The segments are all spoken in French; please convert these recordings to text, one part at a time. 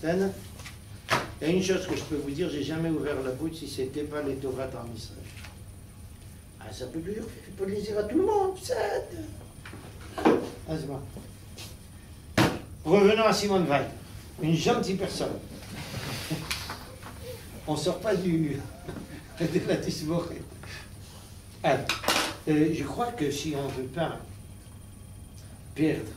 Il y a une chose que je peux vous dire, j'ai jamais ouvert la bouche si c'était pas les Torah en Israël. Ah, ça peut toujours faire plaisir à tout le monde, ça. Revenons à Simone Weil, une gentille personne. On ne sort pas de la tisborée. Je crois que si on ne veut pas perdre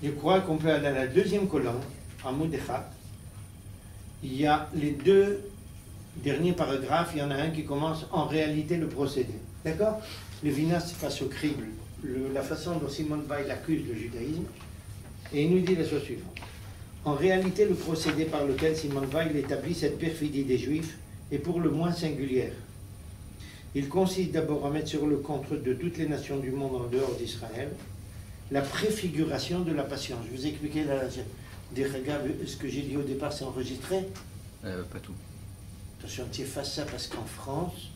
je crois qu'on peut aller à la deuxième colonne, en Moudécha. Il y a les deux derniers paragraphes, il y en a un qui commence en réalité le procédé. D'accord? Le Vinas face au crible, la façon dont Simone Weil accuse le judaïsme, et il nous dit la chose suivante. En réalité, le procédé par lequel Simone Weil établit cette perfidie des Juifs est pour le moins singulière. Il consiste d'abord à mettre sur le compte de toutes les nations du monde en dehors d'Israël la préfiguration de la passion. Je vous ai expliqué ce que j'ai dit au départ, c'est enregistré? Pas tout. Attention, tu effaces ça parce qu'en France...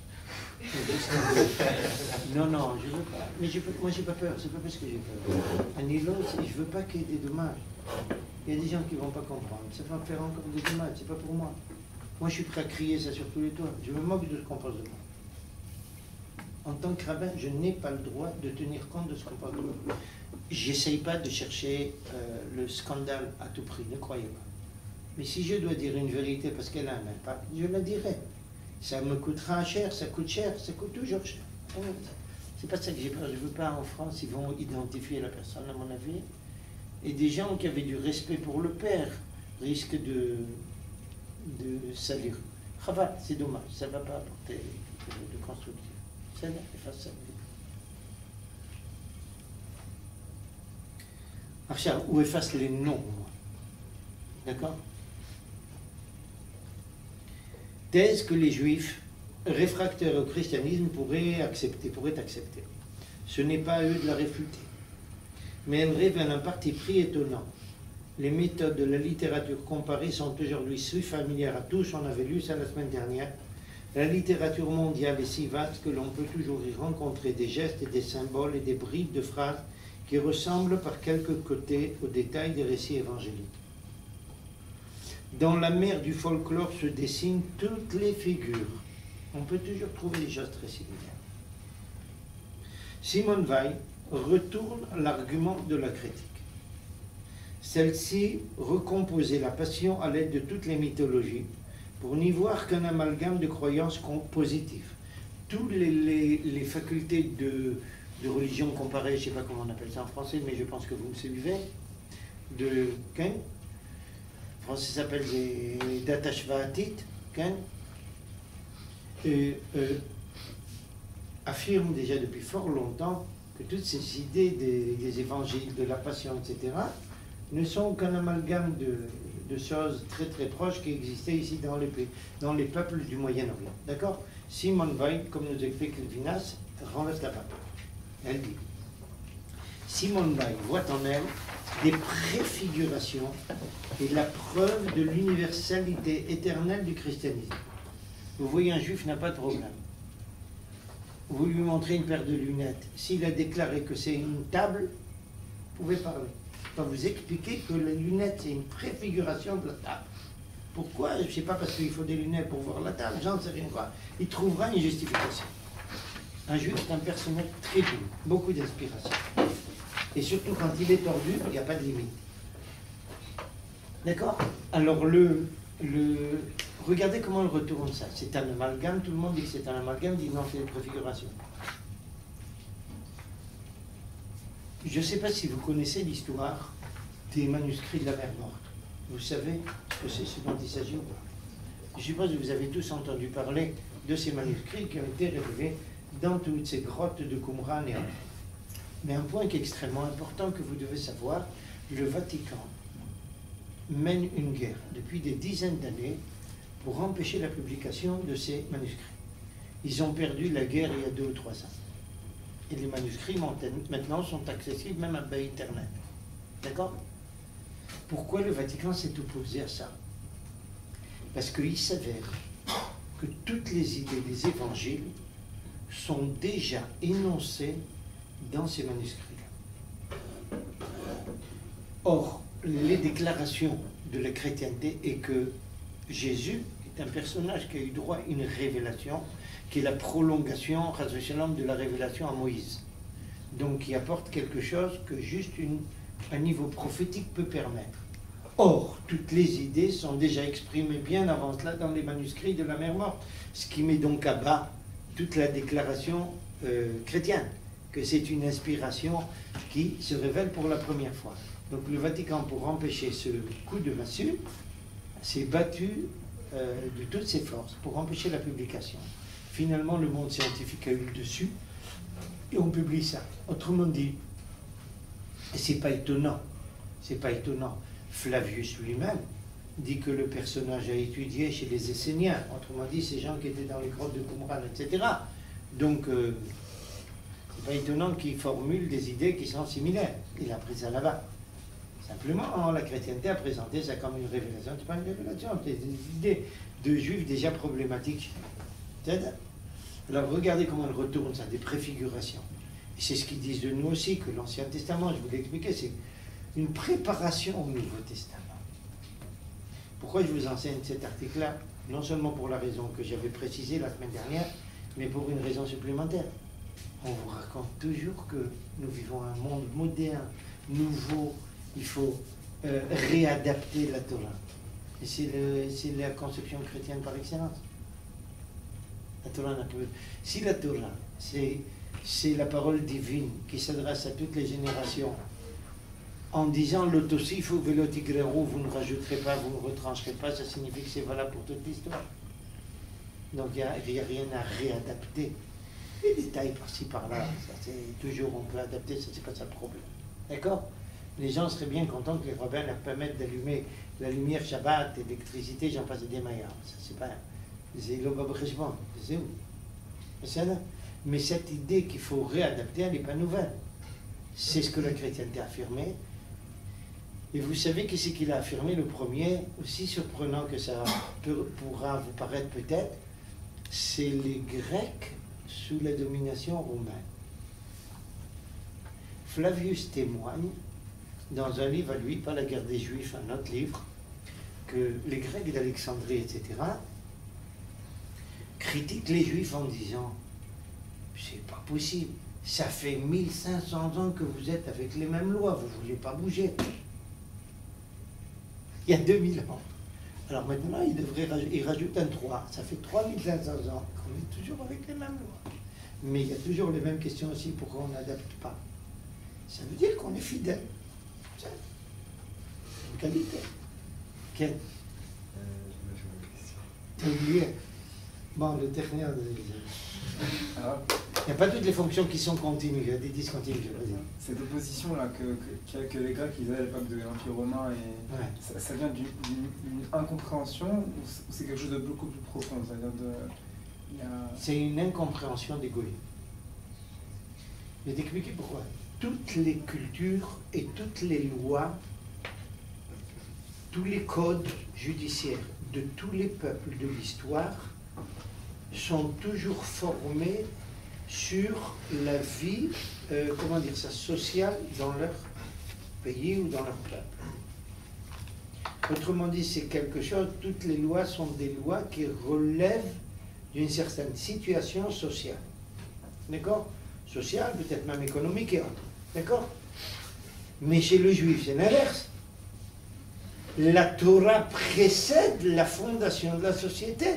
non, je veux pas. Mais moi, j'ai pas peur. C'est pas parce que j'ai peur. Un et l'autre, je veux pas qu'il y ait des dommages. Il y a des gens qui vont pas comprendre. Ça va faire encore des dommages. C'est pas pour moi. Moi, je suis prêt à crier ça sur tous les toits. Je me moque de ce comportement. En tant que rabbin, je n'ai pas le droit de tenir compte de ce comportement. J'essaye pas de chercher le scandale à tout prix. Ne croyez pas. Mais si je dois dire une vérité parce qu'elle a un impact, je la dirai. Ça me coûtera cher, ça coûte toujours cher. C'est pas ça que j'ai peur. Je veux pas en France, ils vont identifier la personne, à mon avis. Et des gens qui avaient du respect pour le père risquent de salir. Chaval, c'est dommage, ça ne va pas apporter de construction. Ça efface ça. Archar, ou efface les noms, d'accord? Thèse que les Juifs réfractaires au christianisme pourraient accepter. Ce n'est pas à eux de la réfuter. Mais elle révèle un parti pris étonnant. Les méthodes de la littérature comparée sont aujourd'hui si familières à tous, on avait lu ça la semaine dernière. La littérature mondiale est si vaste que l'on peut toujours y rencontrer des gestes et des symboles et des bribes de phrases qui ressemblent par quelques côtés aux détails des récits évangéliques. Dans la mer du folklore se dessinent toutes les figures. On peut toujours trouver des choses très similaires. Simone Weil retourne l'argument de la critique. Celle-ci recomposait la passion à l'aide de toutes les mythologies pour n'y voir qu'un amalgame de croyances positives. Toutes les facultés de religion comparée, je ne sais pas comment on appelle ça en français, mais je pense que vous me suivez, de Ken. En français, ça s'appelle des Datashvaatit, Ken, affirme déjà depuis fort longtemps que toutes ces idées des évangiles, de la passion, etc., ne sont qu'un amalgame de choses très très proches qui existaient ici dans les peuples du Moyen-Orient. D'accord? Simone Weil, comme nous explique Levinas, renverse la pape. Elle dit, Simone Weil voit en elle des préfigurations et la preuve de l'universalité éternelle du christianisme. Vous voyez, un juif n'a pas de problème. Vous lui montrez une paire de lunettes. S'il a déclaré que c'est une table, vous pouvez parler. Je vais vous expliquer que la lunette, c'est une préfiguration de la table. Pourquoi? Je ne sais pas, parce qu'il faut des lunettes pour voir la table, j'en sais rien quoi. Il trouvera une justification. Un juif est un personnage très doux, beaucoup d'inspiration. Et surtout quand il est tordu, il n'y a pas de limite. D'accord? Alors regardez comment il retourne ça. C'est un amalgame, tout le monde dit que c'est un amalgame, dit non, c'est une préfiguration. Je ne sais pas si vous connaissez l'histoire des manuscrits de la mer Morte. Vous savez ce dont il s'agit ou pas? Je suppose que vous avez tous entendu parler de ces manuscrits qui ont été révélés dans toutes ces grottes de Qumran et autres. Mais un point qui est extrêmement important que vous devez savoir, le Vatican mène une guerre depuis des dizaines d'années pour empêcher la publication de ces manuscrits. Ils ont perdu la guerre il y a 2 ou 3 ans. Et les manuscrits maintenant sont accessibles même à Internet. D'accord? Pourquoi le Vatican s'est opposé à ça? Parce qu'il s'avère que toutes les idées des évangiles sont déjà énoncées dans ces manuscrits-là. Or, les déclarations de la chrétienté est que Jésus est un personnage qui a eu droit à une révélation, qui est la prolongation de la révélation à Moïse. Donc, qui apporte quelque chose que juste un niveau prophétique peut permettre. Or, toutes les idées sont déjà exprimées bien avant cela dans les manuscrits de la Mère Morte, ce qui met donc à bas toute la déclaration chrétienne, que c'est une inspiration qui se révèle pour la première fois. Donc le Vatican, pour empêcher ce coup de massue, s'est battu de toutes ses forces pour empêcher la publication. Finalement, le monde scientifique a eu le dessus et on publie ça. Autrement dit, et c'est pas étonnant, Flavius lui-même dit que le personnage a étudié chez les Esséniens, autrement dit, ces gens qui étaient dans les grottes de Qumran, etc. Donc, c'est pas étonnant qu'il formule des idées qui sont similaires. Il a pris ça là-bas. Simplement, la chrétienté a présenté ça comme une révélation. C'est pas une révélation, c'est des idées de juifs déjà problématiques. Alors, regardez comment elle retourne ça, des préfigurations. Et c'est ce qu'ils disent de nous aussi, que l'Ancien Testament, je vous l'ai expliqué, c'est une préparation au Nouveau Testament. Pourquoi je vous enseigne cet article-là? Non seulement pour la raison que j'avais précisée la semaine dernière, mais pour une raison supplémentaire. On vous raconte toujours que nous vivons un monde moderne, nouveau, il faut réadapter la Torah. Et c'est la conception chrétienne par excellence. La Torah n'a pas... Si la Torah, c'est la parole divine qui s'adresse à toutes les générations, en disant l'autosif ou vélotigrero, vous ne rajouterez pas, vous ne retrancherez pas, ça signifie que c'est valable pour toute l'histoire. Donc il n'y a rien à réadapter. Les détails par-ci par-là, toujours on peut adapter, ça c'est pas ça le problème. D'accord? Les gens seraient bien contents que les rabbins leur permettent d'allumer la lumière Shabbat, l'électricité, j'en passe des maillards. Ça c'est pas... C'est l'obabrechement, c'est où? C'est là. Mais cette idée qu'il faut réadapter, elle n'est pas nouvelle. C'est ce que la chrétienté a affirmé. Et vous savez qui c'est qu'il a affirmé le premier, aussi surprenant que ça pourra vous paraître peut-être, c'est les Grecs sous la domination romaine. Flavius témoigne dans un livre à lui, pas la guerre des Juifs, un autre livre, que les Grecs d'Alexandrie, etc., critiquent les Juifs en disant « c'est pas possible, ça fait 1500 ans que vous êtes avec les mêmes lois, vous ne voulez pas bouger. » Il y a 2000 ans. Alors maintenant, il rajoute un 3. Ça fait 3500 ans qu'on est toujours avec les mêmes lois. Mais il y a toujours les mêmes questions aussi, pourquoi on n'adapte pas. Ça veut dire qu'on est fidèle. C'est une qualité. Quelle? T'as oublié? Bon, le dernier... Il n'y a pas toutes les fonctions qui sont continues, il y a des discontinues. Cette opposition-là que les Grecs ils avaient à l'époque de l'Empire romain, et ouais. ça vient d'une incompréhension ou c'est quelque chose de beaucoup plus profond? C'est une incompréhension d'égoïsme. Je vais t'expliquer pourquoi. Toutes les cultures et toutes les lois, tous les codes judiciaires de tous les peuples de l'histoire sont toujours formés sur la vie, sociale dans leur pays ou dans leur peuple. Autrement dit, c'est quelque chose, toutes les lois sont des lois qui relèvent d'une certaine situation sociale. D'accord? Sociale, peut-être même économique et autres. D'accord? Mais chez le juif, c'est l'inverse. La Torah précède la fondation de la société.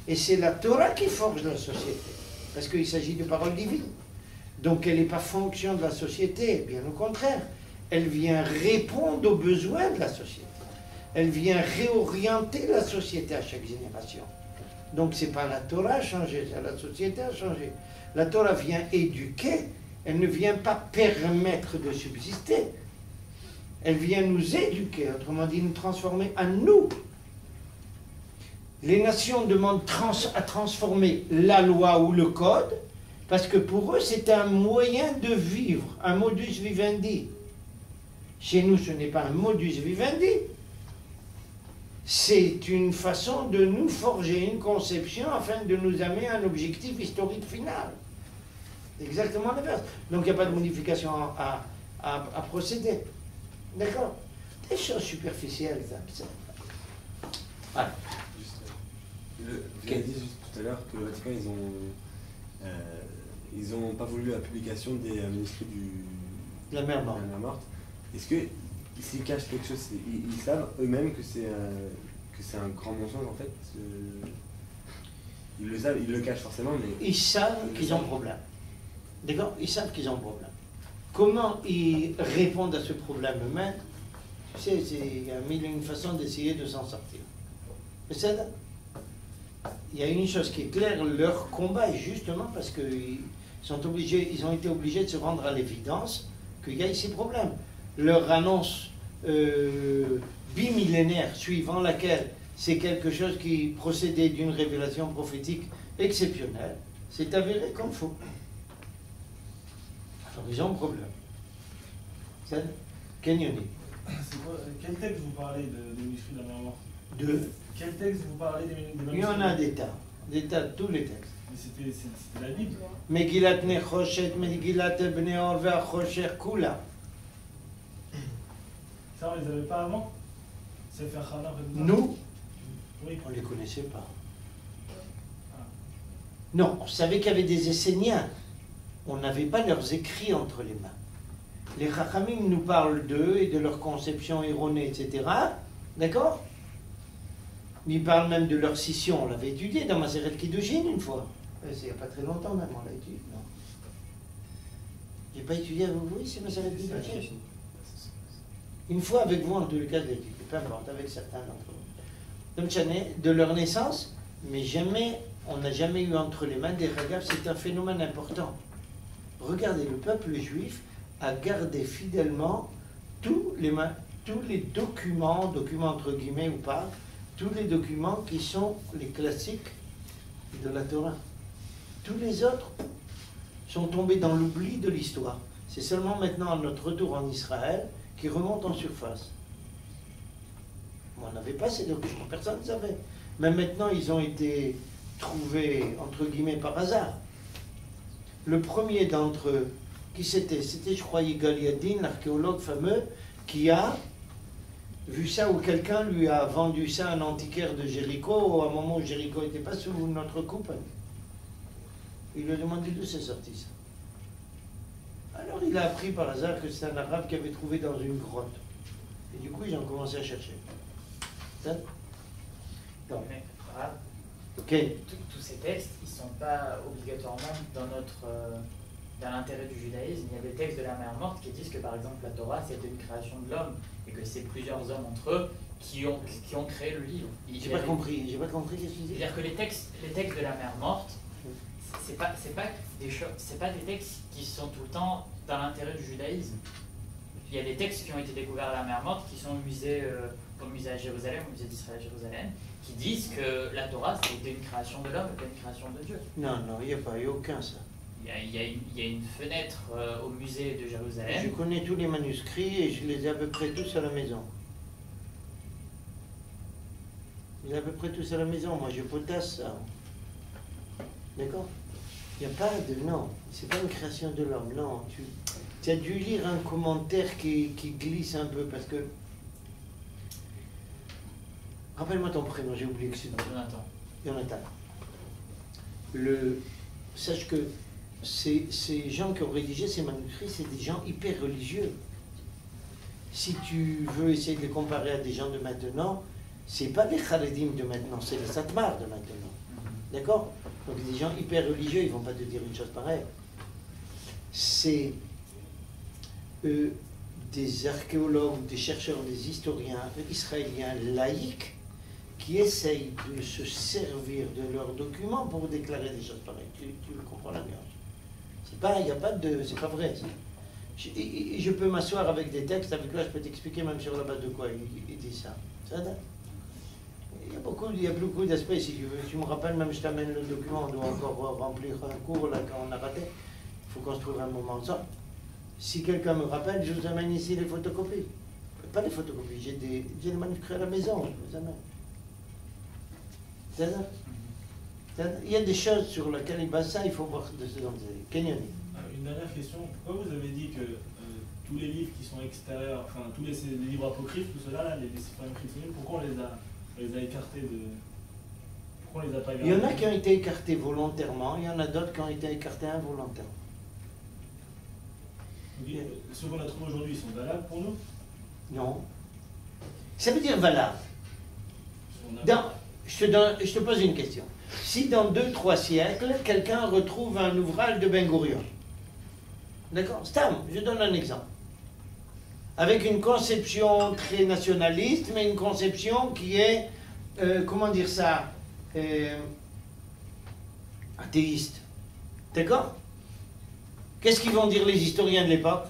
Et c'est la Torah qui forge la société. Parce qu'il s'agit de paroles divines. Donc elle n'est pas fonction de la société, bien au contraire. Elle vient répondre aux besoins de la société. Elle vient réorienter la société à chaque génération. Donc ce n'est pas la Torah à changer, c'est la société à changer. La Torah vient éduquer, elle ne vient pas permettre de subsister. Elle vient nous éduquer, autrement dit nous transformer à nous. Les nations demandent à transformer la loi ou le code, parce que pour eux c'est un moyen de vivre, un modus vivendi. Chez nous ce n'est pas un modus vivendi, c'est une façon de nous forger une conception afin de nous amener à un objectif historique final. Exactement l'inverse. Donc il n'y a pas de modification à procéder. D'accord? Des choses superficielles, ça. Voilà. Vous avez dit juste tout à l'heure que le Vatican, ils ont pas voulu la publication des manuscrits de la mer morte. Est-ce que s'ils cachent quelque chose, ils savent eux-mêmes que c'est un grand mensonge en fait? Ils le savent, ils le cachent forcément, mais... Ils savent qu'ils ont un problème. D'accord? Ils savent qu'ils ont un problème. Comment ils répondent à ce problème eux-mêmes? Tu sais, il y a mille et une façons d'essayer de s'en sortir. Mais ça, il y a une chose qui est claire, leur combat est justement parce qu'ils ont été obligés de se rendre à l'évidence qu'il y a ces problèmes. Leur annonce bimillénaire suivant laquelle c'est quelque chose qui procédait d'une révélation prophétique exceptionnelle, c'est avéré comme faux. Alors ils ont un problème. C'est Kenyoni. Quel texte vous parlez des manuscrits de la mer morte? De Quel texte vous parlez des manuscrits? Il y en a des tas, tous les textes. Mais c'était la Bible. Megillat Nechoshet, Megillat Bneor ve'achosher Kula. Ça, on les avait pas avant? Sefer Hana, Nous, oui. on ne les connaissait pas. Ah. Non, on savait qu'il y avait des Esséniens. On n'avait pas leurs écrits entre les mains. Les Chachamim nous parlent d'eux et de leur conception erronée, etc. D'accord? Ils parlent même de leur scission. On l'avait étudié dans Maseret Kiddushin une fois. C'est il n'y a pas très longtemps même, on l'a étudié. Non. J'ai pas étudié avec vous, c'est Maseret Kiddushin. Une fois avec vous, en tous les cas, je l'ai étudié. Peu importe, avec certains d'entre vous. Donc, de leur naissance, mais jamais, on n'a jamais eu entre les mains des Ragav. C'est un phénomène important. Regardez, le peuple juif a gardé fidèlement tous les documents entre guillemets ou pas, tous les documents qui sont les classiques de la Torah. Tous les autres sont tombés dans l'oubli de l'histoire. C'est seulement maintenant, à notre retour en Israël, qui remontent en surface. On n'avait pas ces documents, personne ne savait. Même maintenant, ils ont été trouvés, entre guillemets, par hasard. Le premier d'entre eux, qui c'était? C'était, je crois, Yigal Yadin, l'archéologue fameux, qui a vu ça, ou quelqu'un lui a vendu ça à un antiquaire de Jéricho, à un moment où Jéricho n'était pas sous notre coupe. Il lui a demandé d'où c'est sorti ça. Alors il a appris par hasard que c'est un arabe qui avait trouvé dans une grotte. Et du coup, ils ont commencé à chercher. Ça? Donc, ok. Tous ces textes, ils ne sont pas obligatoirement dans l'intérêt du judaïsme. Il y a des textes de la mer morte qui disent que par exemple la Torah c'était une création de l'homme et que c'est plusieurs hommes entre eux qui ont créé le livre. J'ai pas compris qu'est-ce que tu dis. C'est-à-dire que les textes de la mer morte, c'est pas des textes qui sont tout le temps dans l'intérêt du judaïsme. Il y a des textes qui ont été découverts à la mer morte, qui sont au musée à Jérusalem, au musée d'Israël à Jérusalem, qui disent que la Torah c'était une création de l'homme et pas une création de Dieu. Non, il n'y a aucun ça. Il y a une fenêtre au musée de Jérusalem. Je connais tous les manuscrits et je les ai à peu près tous à la maison. Je les ai à peu près tous à la maison. Moi, je potasse ça. D'accord? Il n'y a pas de... Non, c'est pas une création de l'homme. Non, tu as dû lire un commentaire qui glisse un peu parce que... Rappelle-moi ton prénom, j'ai oublié que c'est... Jonathan. Sache que ces gens qui ont rédigé ces manuscrits, c'est des gens hyper religieux. Si tu veux essayer de les comparer à des gens de maintenant, c'est pas les Khaledim de maintenant, c'est les Satmar de maintenant. D'accord? Donc des gens hyper religieux, ils vont pas te dire une chose pareille. C'est des archéologues, des chercheurs, des historiens israéliens laïcs qui essayent de se servir de leurs documents pour déclarer des choses pareilles. Tu comprends la nuance. Il n'y a pas de... C'est pas vrai. Je peux m'asseoir avec des textes, avec là je peux t'expliquer même sur la base de quoi il dit ça. Il y a beaucoup d'aspects, si tu veux. Tu me rappelles, même je t'amène le document, on doit encore remplir un cours là quand on a raté. Il faut qu'on se trouve un moment de ça. Si quelqu'un me rappelle, je vous amène ici les photocopies. Pas les photocopies, j'ai des manuscrits à la maison, je vous amène. Il y a des choses sur lesquelles il base ça, il faut voir de ce dont vous avez. Kenyoni. Une dernière question. Pourquoi vous avez dit que tous les livres qui sont extérieurs, enfin tous les livres apocryphes, tout cela, là, les Sipharim Chitzonim, pourquoi on les a écartés de... Pourquoi on les a pas gardés? Il y en a qui ont été écartés volontairement, il y en a d'autres qui ont été écartés involontairement. Ceux qu'on a trouvés aujourd'hui, ils sont valables pour nous? Non. Ça veut dire valable. Je te pose une question. Si dans 2-3 siècles, quelqu'un retrouve un ouvrage de Ben Gurion, d'accord? Stam, je donne un exemple. Avec une conception très nationaliste, mais une conception qui est, comment dire ça, athéiste. D'accord? Qu'est-ce qu'ils vont dire les historiens de l'époque?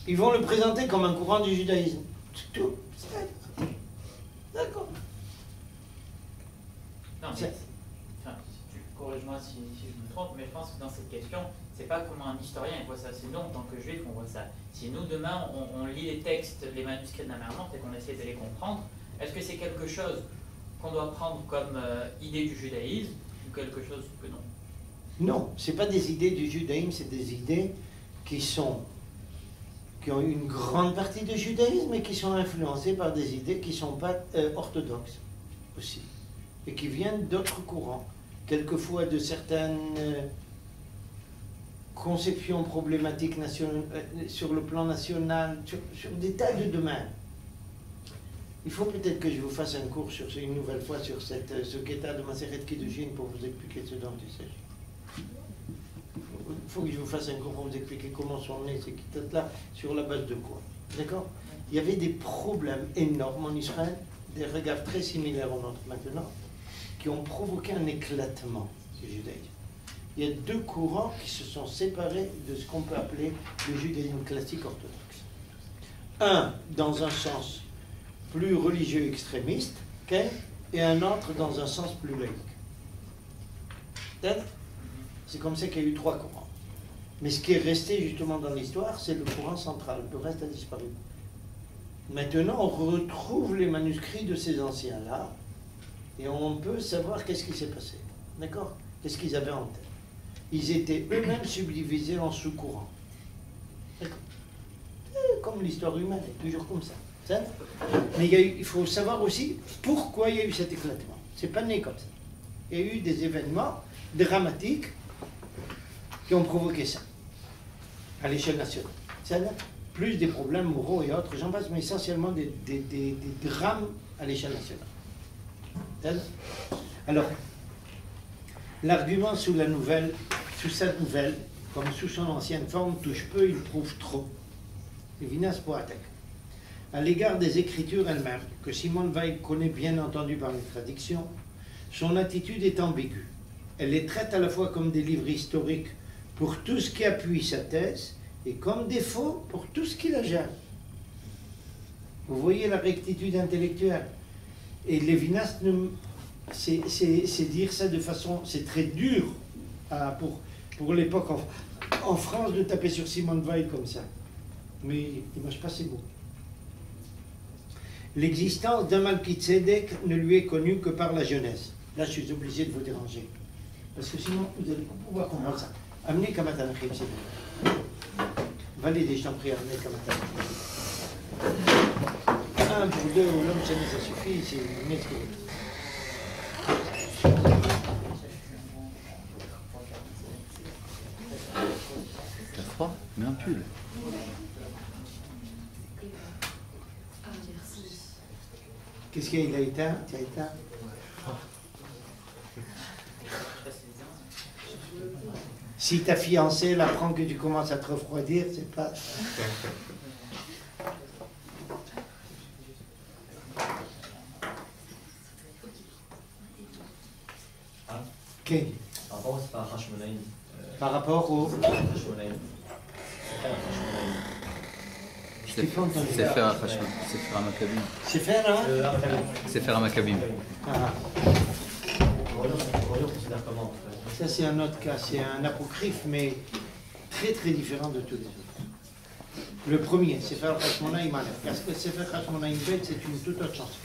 Ils vont le présenter comme un courant du judaïsme. C'est tout. D'accord. Non, mais, enfin, corrige-moi si je me trompe, mais je pense que dans cette question, c'est pas comment un historien il voit ça, c'est nous en tant que juifs on voit ça. Si nous demain on lit les textes, les manuscrits de la Mer Morte et qu'on essaie de les comprendre, est-ce que c'est quelque chose qu'on doit prendre comme idée du judaïsme ou quelque chose que non? Non, ce n'est pas des idées du judaïsme, c'est des idées qui ont une grande partie du judaïsme et qui sont influencées par des idées qui ne sont pas orthodoxes aussi, et qui viennent d'autres courants, quelquefois de certaines conceptions problématiques sur le plan national, sur des tas de domaines. Il faut peut-être que je vous fasse un cours une nouvelle fois sur ce Kéta de Maseret Kiddushin pour vous expliquer ce dont il s'agit. Il faut que je vous fasse un cours pour vous expliquer comment sont nés ces Kétas-là, sur la base de quoi. D'accord? Il y avait des problèmes énormes en Israël, des regards très similaires aux nôtres maintenant, qui ont provoqué un éclatement du judaïsme. Il y a deux courants qui se sont séparés de ce qu'on peut appeler le judaïsme classique orthodoxe. Un, dans un sens plus religieux extrémiste, et un autre dans un sens plus laïque. C'est comme ça qu'il y a eu trois courants. Mais ce qui est resté justement dans l'histoire, c'est le courant central. Le reste a disparu. Maintenant, on retrouve les manuscrits de ces anciens-là, et on peut savoir qu'est-ce qui s'est passé. D'accord? Qu'est-ce qu'ils avaient en tête? Ils étaient eux-mêmes subdivisés en sous-courants. D'accord? Comme l'histoire humaine est toujours comme ça. Mais il faut savoir aussi pourquoi il y a eu cet éclatement. C'est pas né comme ça. Il y a eu des événements dramatiques qui ont provoqué ça à l'échelle nationale. Plus des problèmes moraux et autres, j'en passe, mais essentiellement des drames à l'échelle nationale. Alors, l'argument sous cette nouvelle, comme sous son ancienne forme, touche peu, il prouve trop. Levinas Poatek. À l'égard des Écritures elles-mêmes, que Simone Weil connaît bien entendu par les traductions, son attitude est ambiguë. Elle les traite à la fois comme des livres historiques pour tout ce qui appuie sa thèse et comme des faux pour tout ce qui la gêne. Vous voyez la rectitude intellectuelle. Et Levinas, c'est dire ça de façon... C'est très dur pour l'époque en France de taper sur Simone Weil comme ça. Mais il ne mange pas ses mots. L'existence d'un Malkitzedek ne lui est connue que par la jeunesse. Là, je suis obligé de vous déranger. Parce que sinon, vous allez pouvoir comprendre ça. Amenez Kamatanachim, c'est bon. Validez, je t'en prie, amenez Kamatanachim. Un pour deux, l'homme, ça suffit, c'est une maîtrise. T'as froid? Mets un pull. Qu'est-ce qu'il a éteint? Tu as éteint? Si ta fiancée elle apprend que tu commences à te refroidir, c'est pas... Ok. Par rapport au Sefer Hashmonaïm. Par rapport au... Hashmonaïm. Sefer HaMaccabim. Sefer, hein? Sefer HaMaccabim. Ah. On considère comment en fait? Ça, c'est un autre cas. C'est un apocryphe, mais très très différent de tous les autres. Le premier, Sefer Hashmonaïm Aleph. Parce que Sefer Hashmonaïm Bet, c'est une toute autre chanson.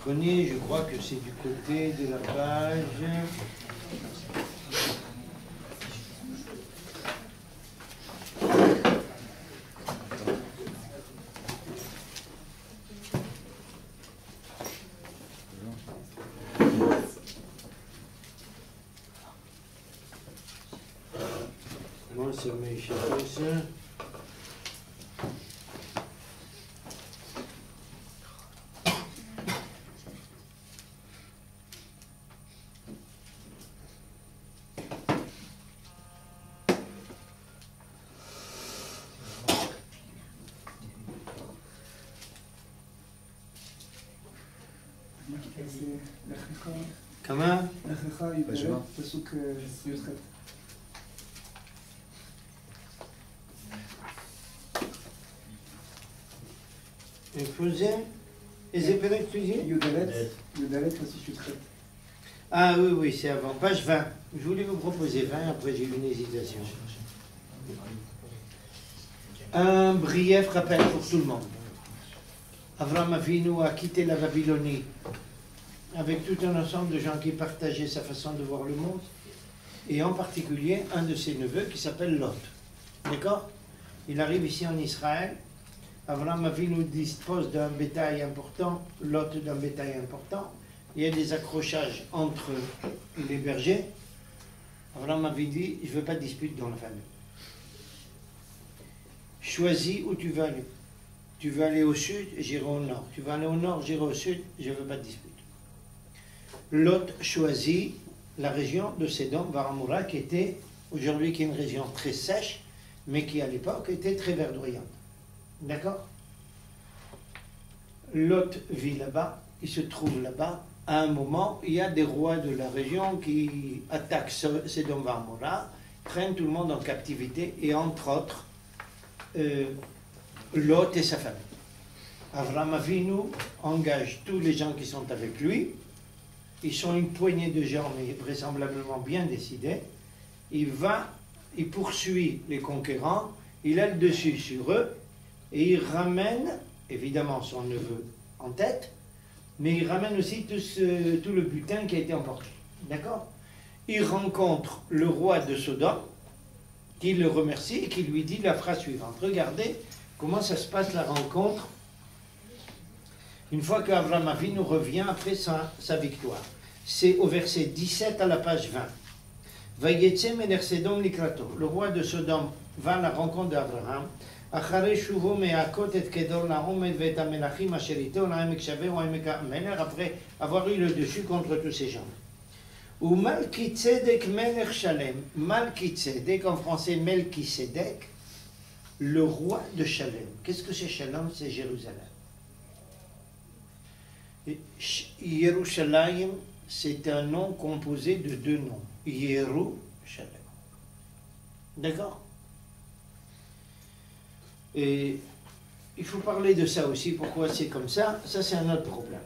connais, je crois que c'est du côté de la page. Moi, ça m'a échappé ça. כמה? לכך י"ד, פסוק י"ח. איפה זה? איזה פרק tu dis? י"ד, פסוק י"ח. Ah oui, oui, c'est avant. Page 20. Je voulais vous proposer 20, après j'ai eu une hésitation. Un brief rappel pour tout le monde. Avraham Avinu a quitté la Babylonie avec tout un ensemble de gens qui partageaient sa façon de voir le monde, et en particulier un de ses neveux qui s'appelle Lot. D'accord? Il arrive ici en Israël. Avraham Avinu dispose d'un bétail important, Lot d'un bétail important. Il y a des accrochages entre les bergers. Avraham avait dit, je ne veux pas de dispute dans la famille. Choisis où tu veux aller. Tu veux aller au sud, j'irai au nord. Tu veux aller au nord, j'irai au sud, je ne veux pas de dispute. Lot choisit la région de Sédom, Varamura, qui était aujourd'hui qui est une région très sèche, mais qui à l'époque était très verdoyante. D'accord? Lot vit là-bas, il se trouve là-bas. À un moment, il y a des rois de la région qui attaquent Sédom Varamura, prennent tout le monde en captivité, et entre autres, Lot et sa famille. Avraham Avinu engage tous les gens qui sont avec lui. Ils sont une poignée de gens, mais vraisemblablement bien décidés. Il poursuit les conquérants, il a le dessus sur eux, et il ramène, évidemment, son neveu en tête, mais il ramène aussi tout le butin qui a été emporté. D'accord? Il rencontre le roi de Sodome, qui le remercie et qui lui dit la phrase suivante. Regardez comment ça se passe la rencontre une fois qu'Avraham Avinu revient après sa victoire. C'est au verset 17 à la page 20. Vayetze melech Sedom likrato. Le roi de Sodome va à la rencontre d'Abraham. Après avoir eu le dessus contre tous ces gens. Ou Malkitzedek melech Shalem. Malkitzedek, en français Melchisedek, le roi de Shalem. Qu'est-ce que c'est Shalem? C'est Jérusalem. Yerushalayim, c'est un nom composé de deux noms. Yerushalem. D'accord? Et il faut parler de ça aussi, pourquoi c'est comme ça. Ça, c'est un autre problème.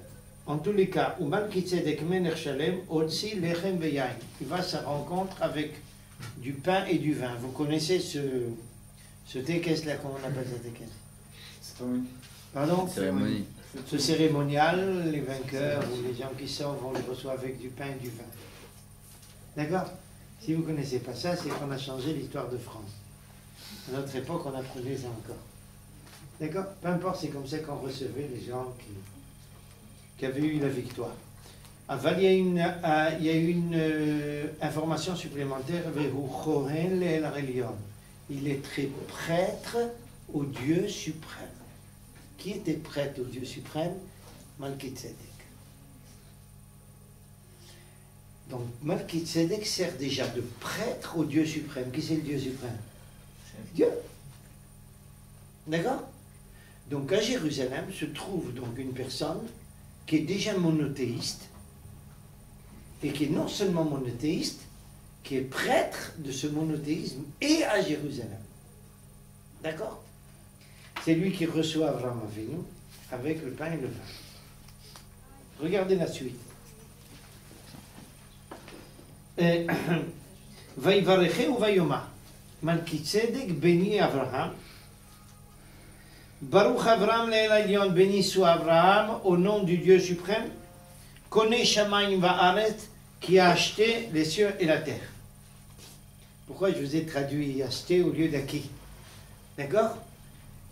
En tous les cas, il va à sa rencontre avec du pain et du vin. Vous connaissez ce tékès là, comment on appelle ce tékès? Pardon? Cérémonie. Ce cérémonial, les vainqueurs ou les gens qui sortent, on les reçoit avec du pain et du vin. D'accord? Si vous ne connaissez pas ça, c'est qu'on a changé l'histoire de France. À notre époque, on apprenait ça encore. D'accord? Peu importe, c'est comme ça qu'on recevait les gens qui avaient eu la victoire. Aval, il y a une information supplémentaire. Il est très prêtre au Dieu suprême. Qui était prêtre au Dieu suprême? Malkitzedek. Donc Malkitzedek sert déjà de prêtre au Dieu suprême. Qui c'est le Dieu suprême? Dieu. D'accord? Donc à Jérusalem se trouve donc une personne qui est déjà monothéiste, et qui est non seulement monothéiste, qui est prêtre de ce monothéisme, et à Jérusalem. D'accord? C'est lui qui reçoit Avraham Avinu avec le pain et le vin. Regardez la suite. Vaïvareche ou Vaïoma. Malkitzedek bénit Abraham. Baruch Avraham l'El Elyon, béni soit Abraham au nom du Dieu suprême. Kone Shamayim Va'aret, qui a acheté les cieux et la terre. Pourquoi je vous ai traduit acheter au lieu d'acquis? D'accord?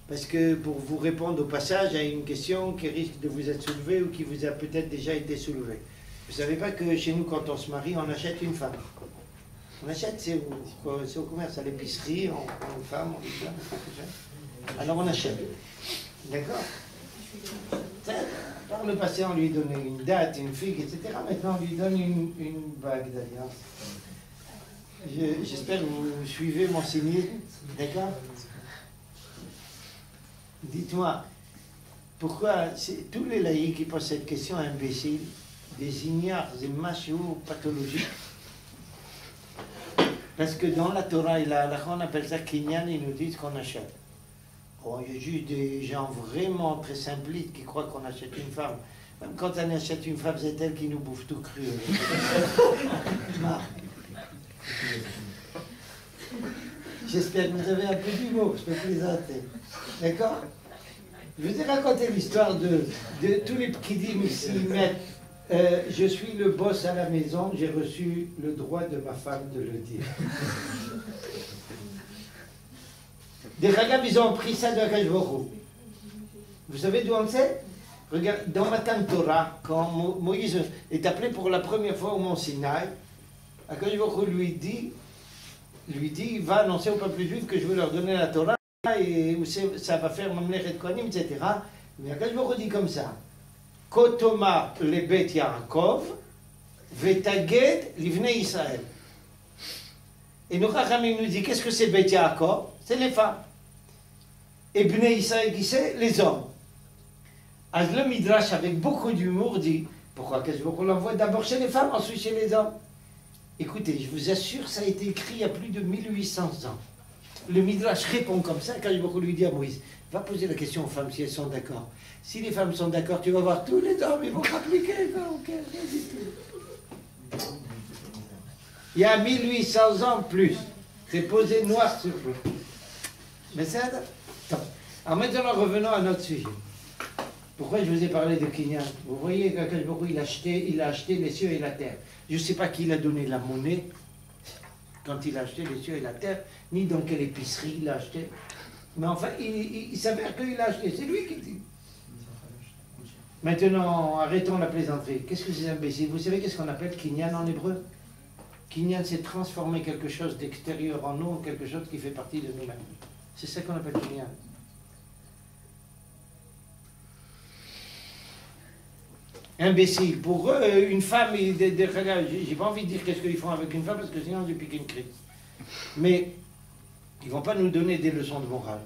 Parce que pour vous répondre au passage à une question qui risque de vous être soulevée ou qui vous a peut-être déjà été soulevée. Vous ne savez pas que chez nous, quand on se marie, on achète une femme. On achète, c'est au commerce, à l'épicerie, on prend une femme, on lui donne quelque chose. Alors on achète. D'accord? Dans le passé, on lui donnait une date, une figue, etc. Maintenant, on lui donne une bague d'alliance. J'espère que vous suivez mon signe. D'accord? Dites-moi, pourquoi tous les laïcs qui posent cette question imbécile, des ignares, des machos pathologiques? Parce que dans la Torah et la Halakha, on appelle ça kinyan, ils nous disent qu'on achète. Bon, il y a juste des gens vraiment très simplistes qui croient qu'on achète une femme. Même quand on achète une femme, c'est elle qui nous bouffe tout cru. J'espère que vous avez un peu d'humour, je peux plaisanter. D'accord? Je vous ai raconté l'histoire de tous les pkidim ici mettent je suis le boss à la maison, j'ai reçu le droit de ma femme de le dire. Des ragabs, ils ont pris ça de Akash Baruch Hu. Vous savez d'où on sait? Regarde, dans Matan Torah, quand Moïse est appelé pour la première fois au Mont Sinaï, Akash Baruch Hu lui dit, va annoncer au peuple juif que je veux leur donner la Torah et ça va faire Mamlechet Kohanim, etc. Mais Akash Baruch Hu dit comme ça. Kotoma le Bet Yaakov, Vetaged livnei Israël. Et nous, Chachamim nous dit, qu'est-ce que c'est Bet Yaakov? C'est les femmes. Et Bnei Israël, qui c'est? Les hommes. Alors le Midrash, avec beaucoup d'humour, dit, pourquoi qu'est-ce qu'on l'envoie d'abord chez les femmes, ensuite chez les hommes? Écoutez, je vous assure, ça a été écrit il y a plus de 1800 ans. Le Midrash répond comme ça, quand je lui dis à Moïse, va poser la question aux femmes si elles sont d'accord. Si les femmes sont d'accord, tu vas voir tous les hommes, ils vont appliquer. Il y a 1800 ans plus. C'est posé noir sur blanc. Mais c'est attends. Alors maintenant, revenons à notre sujet. Pourquoi je vous ai parlé de Kinyan? Vous voyez qu'Akash Baruch Hu, il a acheté les cieux et la terre. Je ne sais pas qui il a donné la monnaie quand il a acheté les cieux et la terre, ni dans quelle épicerie il a acheté. Mais enfin, il s'avère qu'il a acheté. C'est lui qui dit. Maintenant, arrêtons la plaisanterie. Qu'est-ce que c'est imbécile? Vous savez qu'est-ce qu'on appelle Kinyan en hébreu? Kinyan, c'est transformer quelque chose d'extérieur en nous, quelque chose qui fait partie de nous-mêmes. C'est ça qu'on appelle Kinyan. Imbécile. Pour eux, une femme, j'ai pas envie de dire qu'est-ce qu'ils font avec une femme parce que sinon, je pique une crise. Mais ils ne vont pas nous donner des leçons de morale.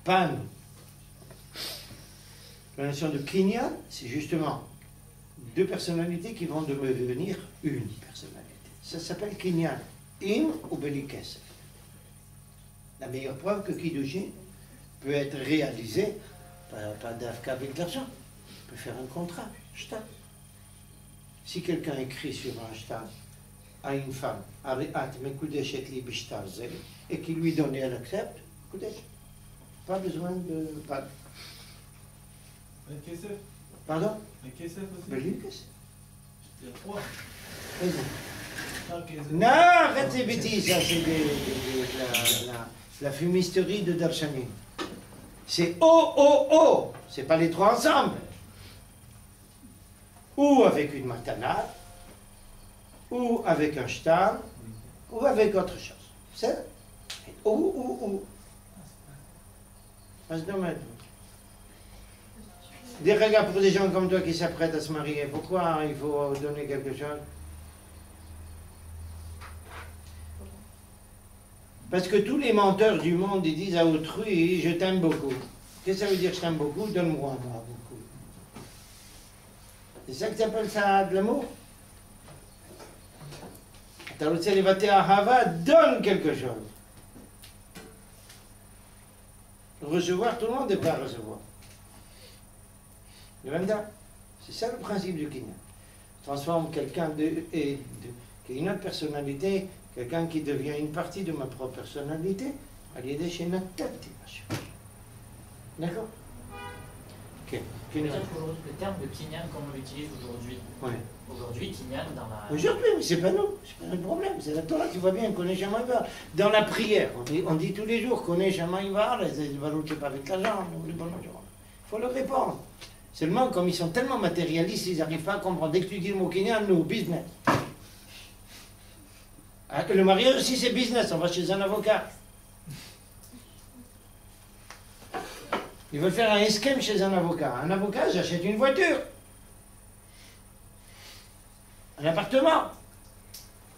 Pas nous. La notion de Kinyan, c'est justement deux personnalités qui vont devenir une personnalité. Ça s'appelle Kinyan. Im ou Belikes. La meilleure preuve que Kiddushin peut être réalisé, pas d'Afka avec l'argent, on peut faire un contrat, shtar. Si quelqu'un écrit sur un shtar à une femme, et qui lui donne et elle accepte, pas besoin de... Pardon? Les Kesef aussi? Belikes. Il y a trois. Non, arrête ces bêtises, ça c'est la fumisterie de Darshanim. C'est oh, c'est pas les trois ensemble. Ou avec une matana, ou avec un shtar, ou avec autre chose. C'est ou. Ça se dommage. Des regards pour des gens comme toi qui s'apprêtent à se marier, pourquoi il faut donner quelque chose? Parce que tous les menteurs du monde, ils disent à autrui, je t'aime beaucoup. Qu'est-ce que ça veut dire, je t'aime beaucoup? Donne-moi, moi, beaucoup. C'est ça que tu appelles ça de l'amour? Tu as célibataire à Hava, donne quelque chose. Recevoir, tout le monde n'est pas à recevoir. C'est ça le principe du Kinyan. Transforme quelqu'un qui a une autre personnalité, quelqu'un qui devient une partie de ma propre personnalité, à l'idée chez notre tête. D'accord? C'est-à-dire qu'aujourd'hui, le terme de kinyan, comme on l'utilise aujourd'hui, Ouais. aujourd'hui, kinyan, dans la... Aujourd'hui, mais c'est pas nous, c'est pas notre problème, c'est la Torah, tu vois bien, connaît Shamaïvar. Dans la prière, on dit tous les jours, connaît Shamaïvar, les Baruch, c'est pas avec l'argent, il faut leur répondre. Seulement, comme ils sont tellement matérialistes, ils n'arrivent pas à comprendre. Dès que tu dis le mot kinyan, nous, business. Ah, le mariage aussi, c'est business, on va chez un avocat. Ils veulent faire un esquème chez un avocat. Un avocat, j'achète une voiture. Un appartement.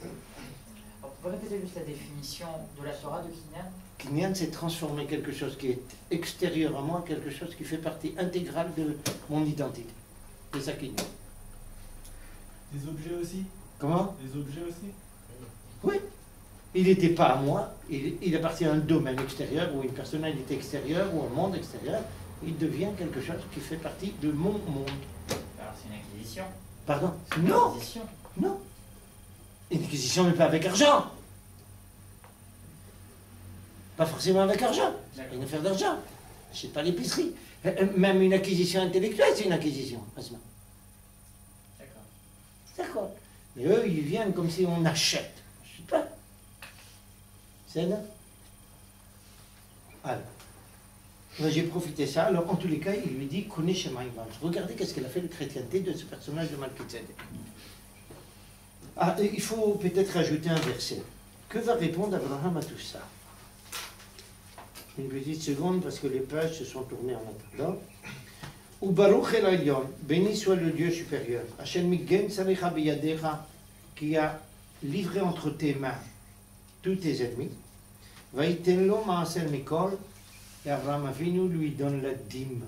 Vous pouvez répéter juste la définition de la Torah de kinyan? Kinyan, c'est transformer quelque chose qui est extérieur à moi, quelque chose qui fait partie intégrale de mon identité. C'est ça Kinyan. Des objets aussi? Comment? Des objets aussi? Oui. Il n'était pas à moi, il appartient à un domaine extérieur, ou une personnalité extérieure, ou un monde extérieur. Il devient quelque chose qui fait partie de mon monde. Alors c'est une acquisition. Pardon? C'est une Non, acquisition. non. Une acquisition, mais pas avec argent. Pas forcément avec argent. C'est une affaire d'argent. Je sais pas l'épicerie. Même une acquisition intellectuelle, c'est une acquisition. Asma. D'accord. D'accord. Mais eux, ils viennent comme si on achète. Je sais pas. C'est là. Alors. Moi, j'ai profité de ça. Alors, en tous les cas, il lui dit, connais Shemaïvan. Regardez qu'est-ce qu'elle a fait de chrétienté de ce personnage de Malkitzedek. Ah, il faut peut-être ajouter un verset. Que va répondre Abraham à tout ça? Une petite seconde, parce que les pages se sont tournées en attendant. Ou Baruch El Elyon, béni soit le Dieu supérieur, Hashem Miggen Samecha Beyadecha, qui a livré entre tes mains tous tes ennemis. Vaïtenlo Maaser Mikol, et Abraham Avinu lui donne la dîme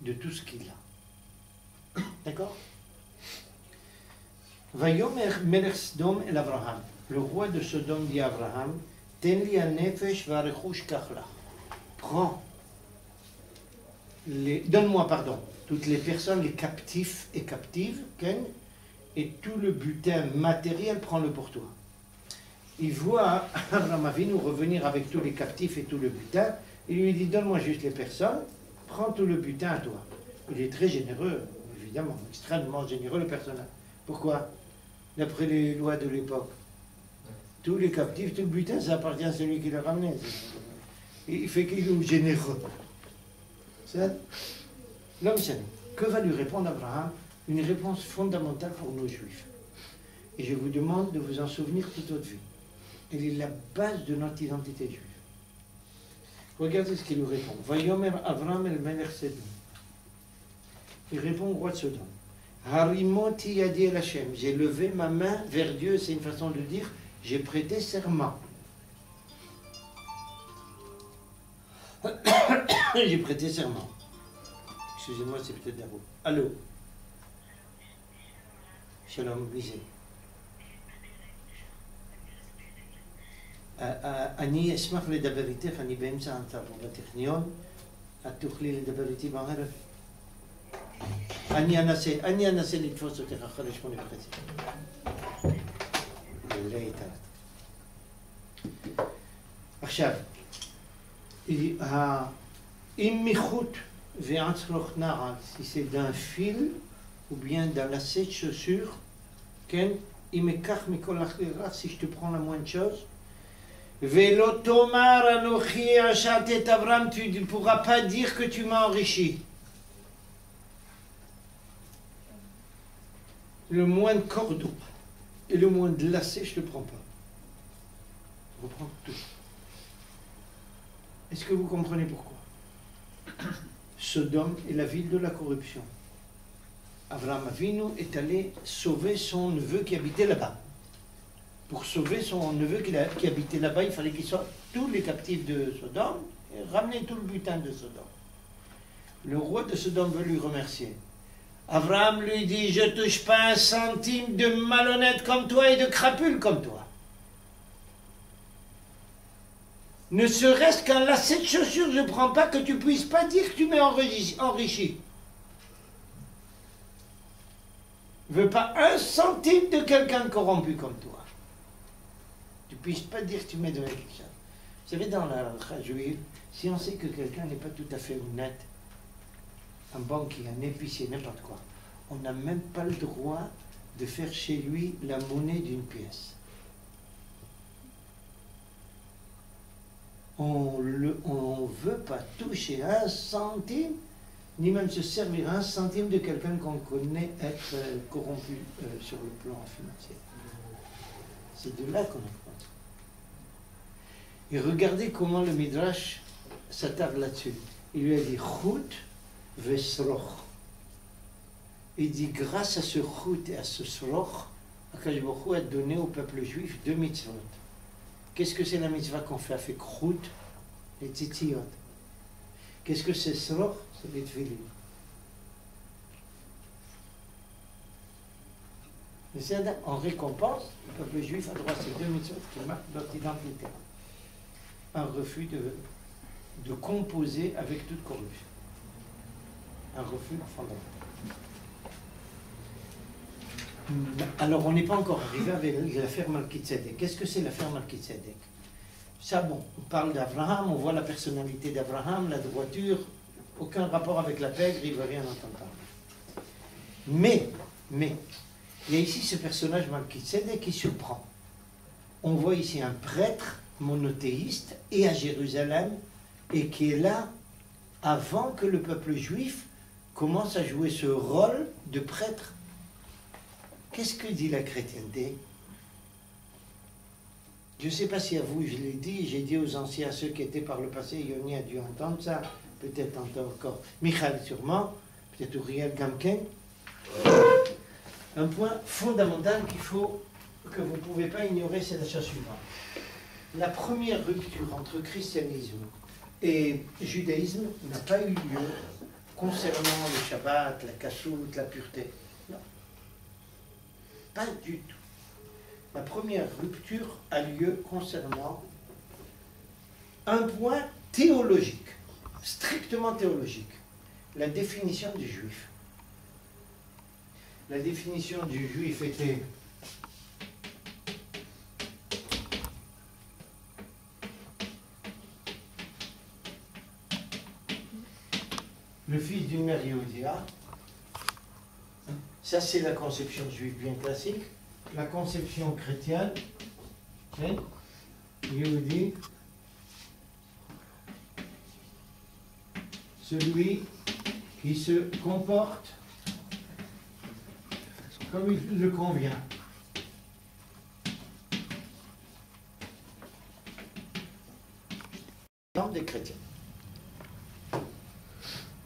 de tout ce qu'il a. D'accord? Vayomer Melech Sodom El Abraham, le roi de Sodome dit à Abraham, Tenli Nefesh Varechush Kachla. Prends, donne-moi, pardon, toutes les personnes, les captifs et captives, Ken, et tout le butin matériel, prends-le pour toi. Il voit Abraham Avinu revenir avec tous les captifs et tout le butin. Il lui dit, donne-moi juste les personnes, prends tout le butin à toi. Il est très généreux, évidemment, extrêmement généreux le personnage. Pourquoi? D'après les lois de l'époque. Tous les captifs, tout le butin, ça appartient à celui qui l'a ramené. Il fait qu'il est généreux. L'homme sait. Que va lui répondre Abraham? Une réponse fondamentale pour nos juifs. Et je vous demande de vous en souvenir toute votre vie. Elle est la base de notre identité juive. Regardez ce qu'il lui répond. Vayomer Avram el Melech Sodom. Il répond au roi de Sodome. Harimoti yadi el Hashem. J'ai levé ma main vers Dieu, c'est une façon de dire j'ai prêté serment. J'ai prêté serment. Excusez-moi, c'est peut-être d'abord. Allô? Shalom, lisez. אני אשמח לדבר איתך, אני באמצע ההרצאה פה בטכניון. את תוכלי לדבר איתי בערב? אני אנסה לתפוס אותך אחרי 8:30. להתראות. עכשיו, אם מחוט ועד צלוח נעל, si c'est d'un fil ou bien d'un lacet de chaussure, כן? אם אקח מכל אחריך, si je te prends la moindre chose, Velo Tomar Anochi Achat et Avram, tu ne pourras pas dire que tu m'as enrichi. Le moindre cordon et le moindre lacet, je ne te prends pas. Je reprends tout. Est-ce que vous comprenez pourquoi? Sodome est la ville de la corruption. Abraham Avinu est allé sauver son neveu qui habitait là-bas. Pour sauver son neveu qui habitait là-bas, il fallait qu'il sorte tous les captifs de Sodome et ramener tout le butin de Sodome. Le roi de Sodome veut lui remercier. Abraham lui dit, je ne touche pas un centime de malhonnête comme toi et de crapule comme toi. Ne serait-ce qu'un lacet de chaussure, je ne prends pas que tu ne puisses pas dire que tu m'es enrichi. Je ne veux pas un centime de quelqu'un de corrompu comme toi. Tu ne puisses pas dire que tu m'aides avec quelque chose. Vous savez, dans la halakha juive, si on sait que quelqu'un n'est pas tout à fait honnête, un banquier, un épicier, n'importe quoi, on n'a même pas le droit de faire chez lui la monnaie d'une pièce. On ne veut pas toucher un centime, ni même se servir un centime de quelqu'un qu'on connaît être corrompu sur le plan financier. C'est de là qu'on apprend. Et regardez comment le Midrash s'attarde là-dessus. Il lui a dit Chut vesroch. Il dit grâce à ce Chut et à ce sroch, Akadosh Baruch Hu a donné au peuple juif 2 mitzvot. Qu'est-ce que c'est la mitzvah qu'on fait avec Chut? Les tzitziyot. Qu'est-ce que c'est sroch? C'est les tefillin. Mais c'est en récompense, le peuple juif a droit à ces 2 mitzvot qui marquent notre identité. Un refus de composer avec toute corruption. Un refus fondamental. Alors, on n'est pas encore arrivé avec l'affaire Malkitzedek. Qu'est-ce que c'est l'affaire Malkitzedek? Ça, bon, on parle d'Abraham, on voit la personnalité d'Abraham, la droiture, aucun rapport avec la pègre, il ne veut rien entendre parler. Mais, il y a ici ce personnage Malkitzedek qui surprend. On voit ici un prêtre monothéiste et à Jérusalem, et qui est là avant que le peuple juif commence à jouer ce rôle de prêtre. Qu'est-ce que dit la chrétienté? Je ne sais pas si à vous je l'ai dit, j'ai dit aux anciens, à ceux qui étaient par le passé, Yoni a dû entendre ça, peut-être encore Michal sûrement, peut-être Uriel Gamken. Un point fondamental que vous ne pouvez pas ignorer, c'est la chose suivante. La première rupture entre christianisme et judaïsme n'a pas eu lieu concernant le Shabbat, la kassout, la pureté. Non. Pas du tout. La première rupture a lieu concernant un point théologique, strictement théologique, la définition du juif. La définition du juif était le fils d'une mère Yehudia. Ça, c'est la conception juive bien classique. La conception chrétienne, c'est Yehudi, celui qui se comporte comme il le convient. Des chrétiens.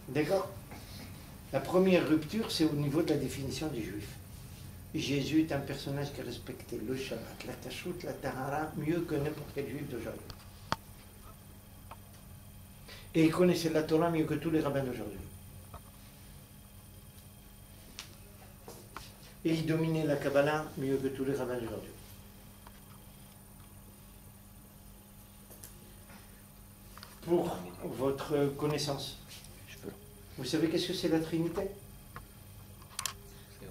D'accord? La première rupture, c'est au niveau de la définition du juif. Jésus est un personnage qui respectait le Shabbat, la Kashout, la Tahara, mieux que n'importe quel juif d'aujourd'hui. Et il connaissait la Torah mieux que tous les rabbins d'aujourd'hui. Et il dominait la Kabbalah mieux que tous les rabbins d'aujourd'hui. Pour votre connaissance, vous savez qu'est-ce que c'est la Trinité?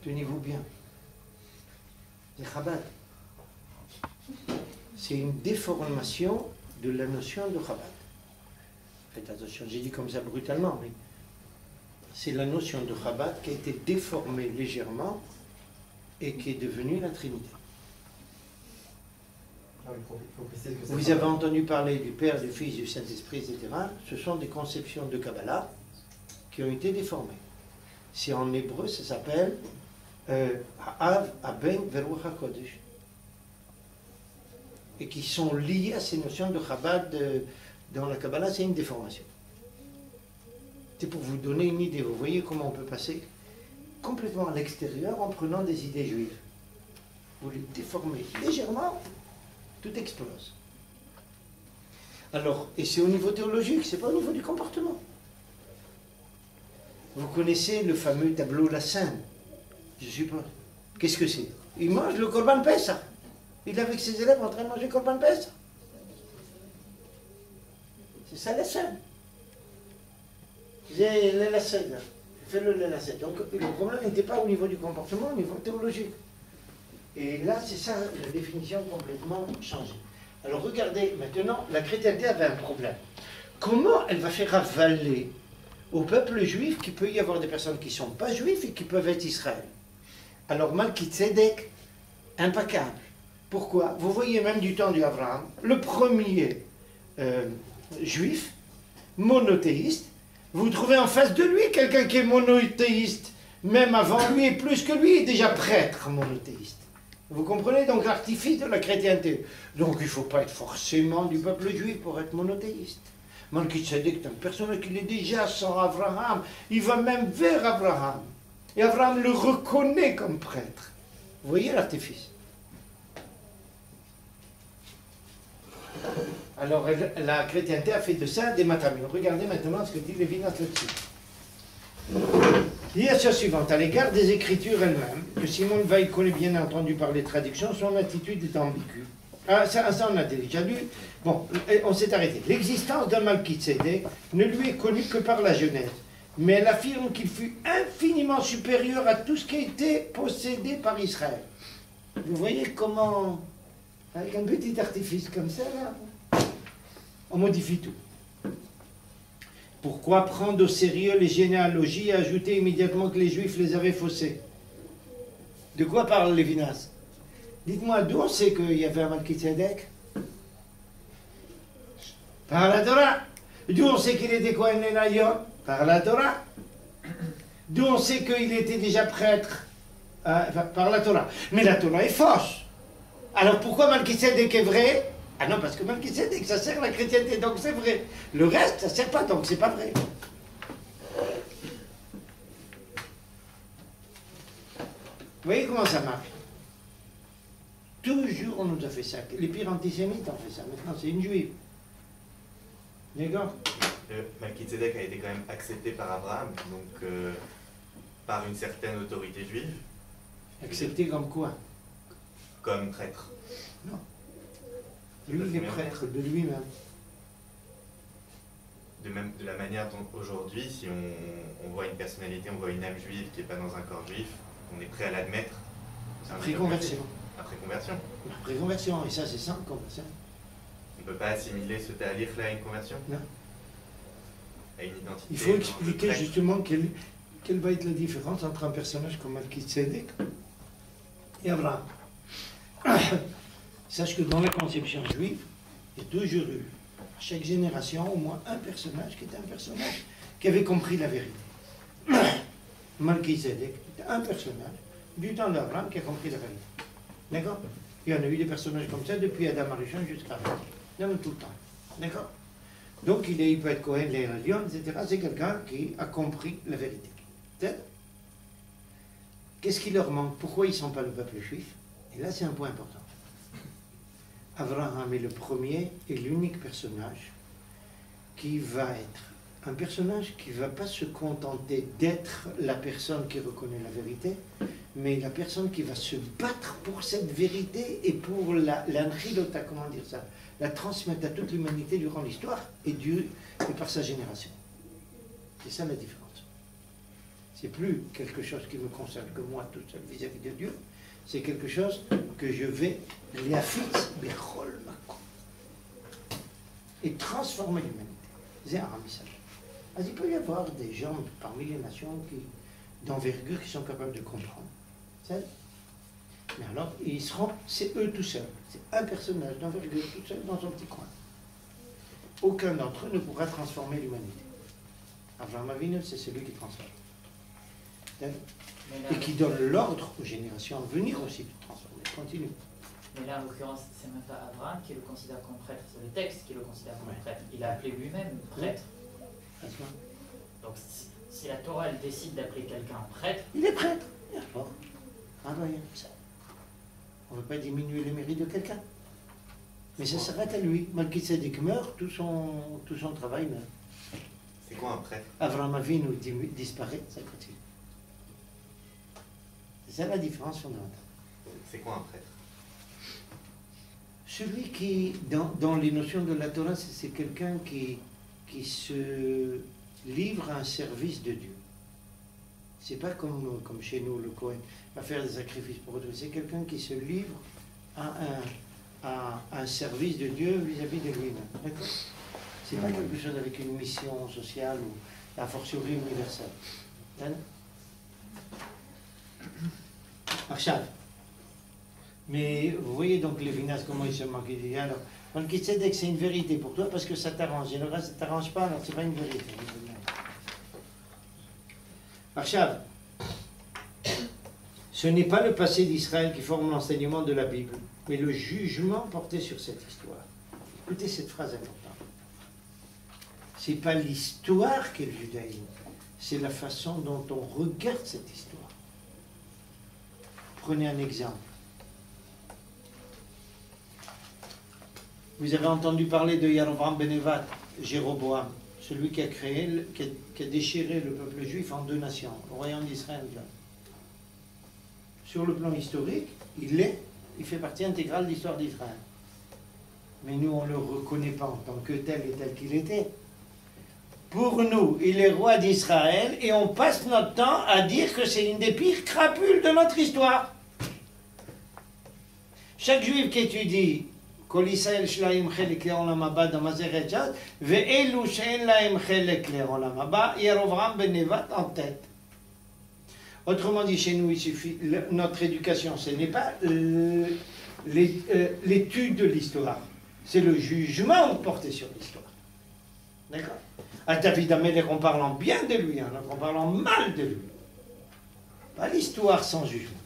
Tenez-vous bien. C'est Chabad. C'est une déformation de la notion de Chabad. Faites attention, j'ai dit comme ça brutalement, mais c'est la notion de Chabad qui a été déformée légèrement et qui est devenue la Trinité. Vous avez entendu parler du Père, du Fils, du Saint-Esprit, etc. Ce sont des conceptions de Kabbalah qui ont été déformées. Si en hébreu, ça s'appelle Ha'av, Aben, Veruach HaKodesh. Et qui sont liés à ces notions de Chabad dans la Kabbalah, c'est une déformation. C'est pour vous donner une idée. Vous voyez comment on peut passer complètement à l'extérieur en prenant des idées juives. Vous les déformez légèrement, tout explose. Alors, et c'est au niveau théologique, c'est pas au niveau du comportement. Vous connaissez le fameux tableau La Seine, je suppose. Qu'est-ce que c'est? Il mange le Korban Pessah. Il est avec ses élèves en train de manger Korban Pessah. C'est ça la Seine. J'ai le La Seine. Fais-le La Seine. Donc le problème n'était pas au niveau du comportement, au niveau théologique. Et là, c'est ça la définition complètement changée. Alors regardez, maintenant, la chrétienté avait un problème. Comment elle va faire avaler au peuple juif qu'il peut y avoir des personnes qui ne sont pas juives et qui peuvent être Israël. Alors Malki-Tzedek, impeccable. Pourquoi? Vous voyez même du temps d'Abraham, le premier juif, monothéiste, vous trouvez en face de lui quelqu'un qui est monothéiste, même avant lui et plus que lui, est déjà prêtre monothéiste. Vous comprenez donc l'artifice de la chrétienté. Donc il ne faut pas être forcément du peuple juif pour être monothéiste. Malki-Tzedek est un personnage qui est déjà sans Abraham, il va même vers Abraham. Et Abraham le reconnaît comme prêtre. Vous voyez l'artifice? Alors la chrétienté a fait de ça des matamim. Regardez maintenant ce que dit Lévinas là-dessus. Il y a chose suivante, à l'égard des Écritures elles-mêmes, que Simon Veil connaît bien entendu par les traductions, son attitude est ambiguë. Ah, ça on a déjà lu. Bon, on s'est arrêté. L'existence d'un Malki-Tzedek ne lui est connue que par la Genèse, mais elle affirme qu'il fut infiniment supérieur à tout ce qui a été possédé par Israël. Vous voyez comment, avec un petit artifice comme ça, là, on modifie tout. Pourquoi prendre au sérieux les généalogies et ajouter immédiatement que les Juifs les avaient faussées? De quoi parle Lévinas? Dites-moi, d'où on sait qu'il y avait un Malki-Tzedek? Par la Torah. D'où on sait qu'il était Kohen Elion? Par la Torah. D'où on sait qu'il était déjà prêtre? Par la Torah. Mais la Torah est fausse. Alors pourquoi Malki-Tzedek est vrai? Ah non, parce que Malki-Tzedek, ça sert à la chrétienté, donc c'est vrai. Le reste, ça ne sert pas, donc c'est pas vrai. Vous voyez comment ça marche? Toujours on nous a fait ça. Les pires antisémites ont fait ça. Maintenant, c'est une juive. D'accord? Malki-Tzedek a été quand même accepté par Abraham, donc par une certaine autorité juive. Accepté comme quoi? Comme prêtre. Non. Lui, il est prêtre de lui-même. De la manière dont aujourd'hui, si on voit une personnalité, on voit une âme juive qui n'est pas dans un corps juif, on est prêt à l'admettre. Après conversion. Après conversion. Après conversion, et ça c'est sans conversion. On ne peut pas assimiler ce talir-là à une conversion? Non. À une identité. Il faut expliquer justement quelle va être la différence entre un personnage comme Malki-Tzedek et Abraham. Sache que dans la conception juive, il y a toujours eu, à chaque génération, au moins un personnage qui était un personnage qui avait compris la vérité. Malki-Tzedek était un personnage du temps d'Abraham qui a compris la vérité. D'accord? Il y en a eu des personnages comme ça depuis Adam Arishon jusqu'à Abraham. Il y en a tout le temps. D'accord? Donc il peut être Kohen, Léon, etc. C'est quelqu'un qui a compris la vérité. Qu'est-ce qui leur manque? Pourquoi ils ne sont pas le peuple juif? Et là, c'est un point important. Abraham est le premier et l'unique personnage qui va être un personnage qui ne va pas se contenter d'être la personne qui reconnaît la vérité, mais la personne qui va se battre pour cette vérité et pour l'anchilota, comment dire ça, la transmettre à toute l'humanité durant l'histoire et par sa génération. C'est ça la différence. C'est plus quelque chose qui me concerne que moi tout seul vis-à-vis de Dieu, c'est quelque chose que je vais et transformer l'humanité. C'est un message. Il peut y avoir des gens parmi les nations d'envergure qui sont capables de comprendre. Mais alors, c'est eux tout seuls. C'est un personnage d'envergure tout seul dans son petit coin. Aucun d'entre eux ne pourra transformer l'humanité. Abraham Avinu, c'est celui qui transforme. Et qui donne l'ordre aux générations à venir aussi de transformer. Continue. Mais là, en l'occurrence, c'est même pas Abraham qui le considère comme prêtre, c'est le texte qui le considère comme prêtre. Il a appelé lui-même prêtre. Donc, si la Torah elle décide d'appeler quelqu'un prêtre... Il est prêtre. On ne veut pas diminuer les mérites de quelqu'un. Mais ça s'arrête à lui. Malki-Tzedek meurt, tout son travail meurt. C'est quoi un prêtre? Abraham Avinu disparaît, ça continue. C'est ça la différence fondamentale. C'est quoi un prêtre? Celui qui, dans les notions de la Torah, c'est quelqu'un qui se livre à un service de Dieu. C'est pas comme chez nous, le Kohen va faire des sacrifices pour autrui. C'est quelqu'un qui se livre à un service de Dieu vis-à-vis de lui-même. D'accord? C'est pas quelque chose avec une mission sociale ou a fortiori universel. עכשיו, mais vous voyez donc Lévinas comment il se moque. Il dit alors, Melchizedek c'est une vérité pour toi parce que ça t'arrange, et le reste ça t'arrange pas, alors c'est pas une vérité. עכשיו, ce n'est pas le passé d'Israël qui forme l'enseignement de la Bible, mais le jugement porté sur cette histoire. Écoutez cette phrase importante. C'est pas l'histoire qu'est le judaïsme, c'est la façon dont on regarde cette histoire. Prenez un exemple. Vous avez entendu parler de Yerovam ben Nevat, Jéroboam, celui qui a créé, qui a déchiré le peuple juif en deux nations, le royaume d'Israël. Sur le plan historique, il fait partie intégrale de l'histoire d'Israël. Mais nous, on ne le reconnaît pas en tant que tel et tel qu'il était. Pour nous, il est roi d'Israël et on passe notre temps à dire que c'est une des pires crapules de notre histoire. Chaque juif qui étudie Kol Yisrael shelaim chelek le'olam haba dans Masechet Shas, ve'elu she'en lahem chelek le'olam haba, Yerovam ben Nevat en tête. Autrement dit, chez nous, il suffit, notre éducation, ce n'est pas l'étude de l'histoire, c'est le jugement porté sur l'histoire. D'accord? À David Amelech, on parle en bien de lui, on parle en mal de lui. Pas l'histoire sans jugement.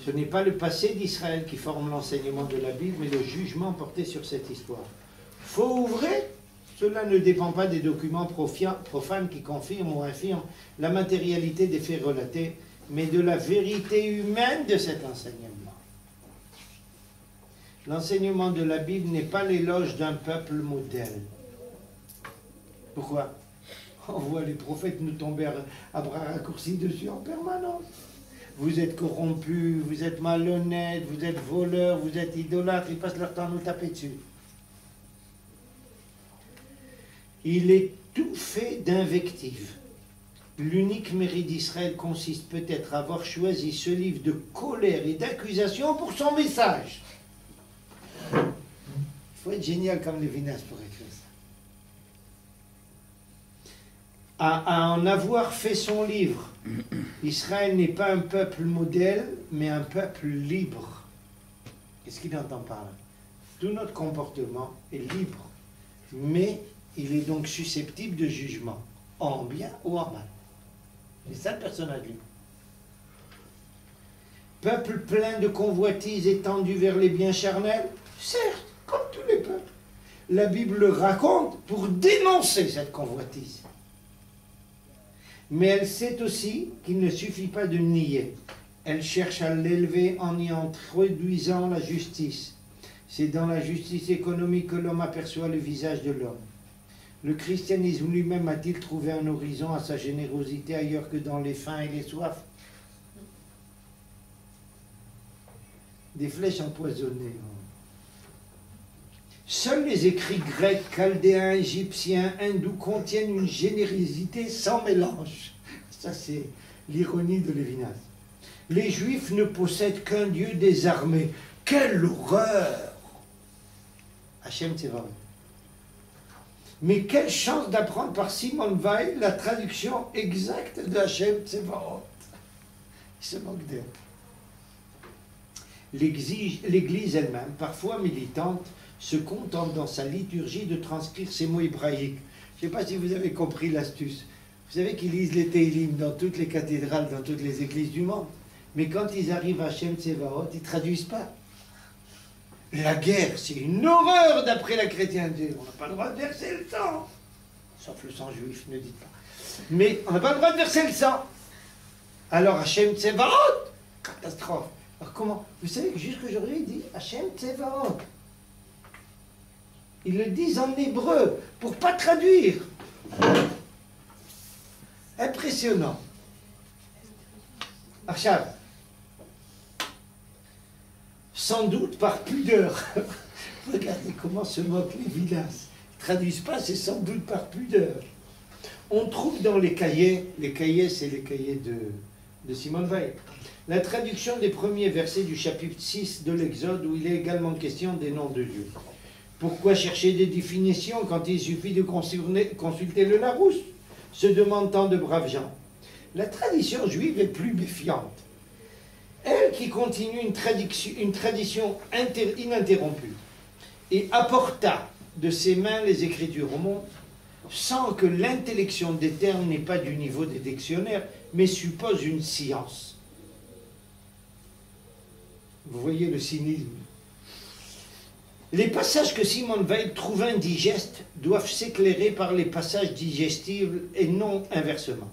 Ce n'est pas le passé d'Israël qui forme l'enseignement de la Bible, mais le jugement porté sur cette histoire. Faux ou vrai? Cela ne dépend pas des documents profanes qui confirment ou infirment la matérialité des faits relatés, mais de la vérité humaine de cet enseignement. L'enseignement de la Bible n'est pas l'éloge d'un peuple modèle. Pourquoi? On voit les prophètes nous tomber à bras raccourcis dessus en permanence. Vous êtes corrompus, vous êtes malhonnêtes, vous êtes voleurs, vous êtes idolâtres, ils passent leur temps à nous taper dessus. Il est tout fait d'invectives. L'unique mérite d'Israël consiste peut-être à avoir choisi ce livre de colère et d'accusation pour son message. Il faut être génial comme Lévinas pour écrire ça. À en avoir fait son livre, Israël n'est pas un peuple modèle, mais un peuple libre. Qu'est-ce qu'il entend par là? Tout notre comportement est libre, mais il est donc susceptible de jugement, en bien ou en mal. C'est ça le personnage libre. Peuple plein de convoitises et tendu vers les biens charnels, certes, comme tous les peuples. La Bible le raconte pour dénoncer cette convoitise. Mais elle sait aussi qu'il ne suffit pas de nier. Elle cherche à l'élever en y introduisant la justice. C'est dans la justice économique que l'homme aperçoit le visage de l'homme. Le christianisme lui-même a-t-il trouvé un horizon à sa générosité ailleurs que dans les faims et les soifs? Des flèches empoisonnées. Seuls les écrits grecs, chaldéens, égyptiens, hindous contiennent une générosité sans mélange. Ça, c'est l'ironie de Lévinas. Les Juifs ne possèdent qu'un Dieu des armées. Quelle horreur! Hachem Tsevaot. Mais quelle chance d'apprendre par Simon Weil la traduction exacte de Hachem Tsevaot. Il se moque d'elle. L'Église elle-même, parfois militante, se contente dans sa liturgie de transcrire ces mots hébraïques. Je ne sais pas si vous avez compris l'astuce. Vous savez qu'ils lisent les Teilim dans toutes les cathédrales, dans toutes les églises du monde. Mais quand ils arrivent à Hachem Tsevaot, ils ne traduisent pas. La guerre, c'est une horreur d'après la chrétienté. On n'a pas le droit de verser le sang. Sauf le sang juif, ne dites pas. Mais on n'a pas le droit de verser le sang. Alors Hachem Tsevaot, catastrophe. Alors comment? Vous savez que jusqu'aujourd'hui, il dit Hachem Tsevaot. Ils le disent en hébreu, pour ne pas traduire. Impressionnant. Achav. Sans doute par pudeur. Regardez comment se moquent les Lévinas. Ils ne traduisent pas, c'est sans doute par pudeur. On trouve dans les cahiers c'est les cahiers de Simon Weil, la traduction des premiers versets du chapitre 6 de l'Exode, où il est également question des noms de Dieu. Pourquoi chercher des définitions quand il suffit de consulter le Larousse, se demandent tant de braves gens. La tradition juive est plus méfiante. Elle qui continue une tradition ininterrompue et apporta de ses mains les écritures au monde, sans que l'intellection des termes n'est pas du niveau des dictionnaires, mais suppose une science. Vous voyez le cynisme. Les passages que Simone Weil trouve indigestes doivent s'éclairer par les passages digestibles et non inversement.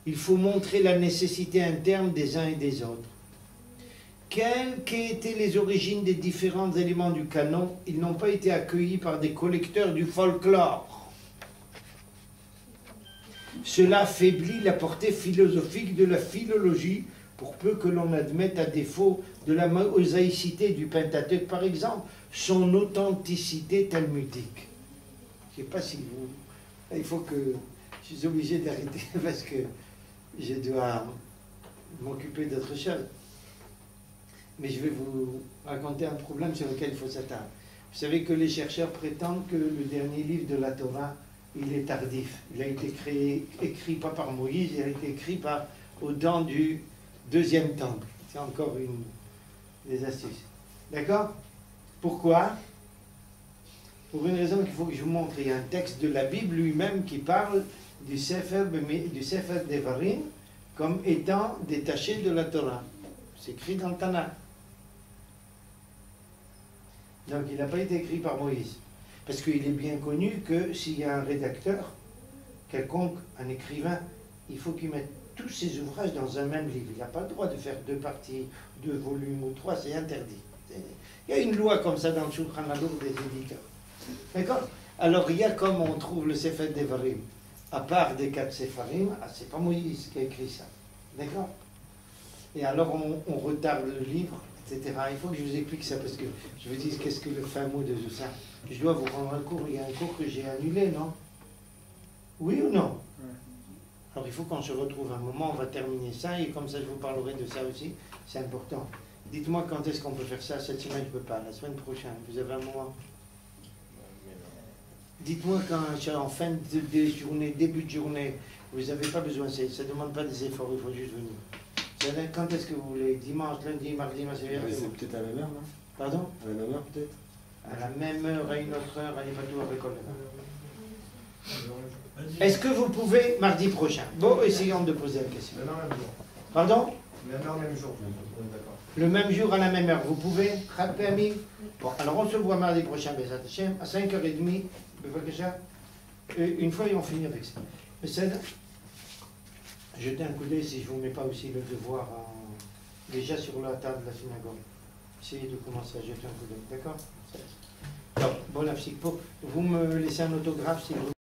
Il faut montrer la nécessité interne des uns et des autres. Quelles qu'aient été les origines des différents éléments du canon, ils n'ont pas été accueillis par des collecteurs du folklore. Cela affaiblit la portée philosophique de la philologie, pour peu que l'on admette, à défaut de la mosaïcité du Pentateuque par exemple, son authenticité talmudique. Je ne sais pas si vous... Il faut que... Je suis obligé d'arrêter parce que je dois m'occuper d'autre chose. Mais je vais vous raconter un problème sur lequel il faut s'attendre. Vous savez que les chercheurs prétendent que le dernier livre de la Torah, il est tardif. Il a été écrit pas par Moïse, il a été écrit au temps du deuxième temple. C'est encore une des astuces. D'accord? Pourquoi? Pour une raison qu'il faut que je vous montre. Il y a un texte de la Bible lui-même qui parle du Sefer Devarim comme étant détaché de la Torah. C'est écrit dans le Tanakh. Donc il n'a pas été écrit par Moïse. Parce qu'il est bien connu que s'il y a un rédacteur, quelconque, un écrivain, il faut qu'il mette tous ses ouvrages dans un même livre. Il n'a pas le droit de faire 2 parties, 2 volumes ou 3, c'est interdit. Il y a une loi comme ça dans le Shulchan Aruch des éditeurs. D'accord? Alors il y a comme on trouve le Sefer Devarim, à part des 4 Sefarim, c'est pas Moïse qui a écrit ça. D'accord? Et alors on retarde le livre, etc. Il faut que je vous explique ça parce que je vous dis qu'est-ce que le fin mot de tout ça. Je dois vous rendre un cours, il y a un cours que j'ai annulé, non? Oui ou non? Alors il faut qu'on se retrouve un moment, on va terminer ça et comme ça je vous parlerai de ça aussi, c'est important. Dites-moi quand est-ce qu'on peut faire ça, cette semaine je ne peux pas, la semaine prochaine, vous avez un moment? Dites-moi quand en fin de journée, début de journée, vous n'avez pas besoin, ça ne demande pas des efforts, il faut juste venir. Quand est-ce que vous voulez? Dimanche, lundi, mardi, mercredi? C'est peut-être à la même heure, non? Pardon? À la même heure, peut-être? À la même heure, à une autre heure, à tout avec Est-ce que vous pouvez mardi prochain? Bon, essayons de poser la question. Le même jour. Pardon? Même heure, même jour. D'accord. Le même jour, à la même heure. Vous pouvez? Permis? Bon, alors on se voit mardi prochain, à 5h30. Une fois et on finit avec ça. Mais c'est jetez un coup d'œil si je ne vous mets pas aussi le devoir déjà sur la table de la synagogue. Essayez de commencer à jeter un coup d'œil, d'accord? Alors, bon, la psycho, vous me laissez un autographe si vous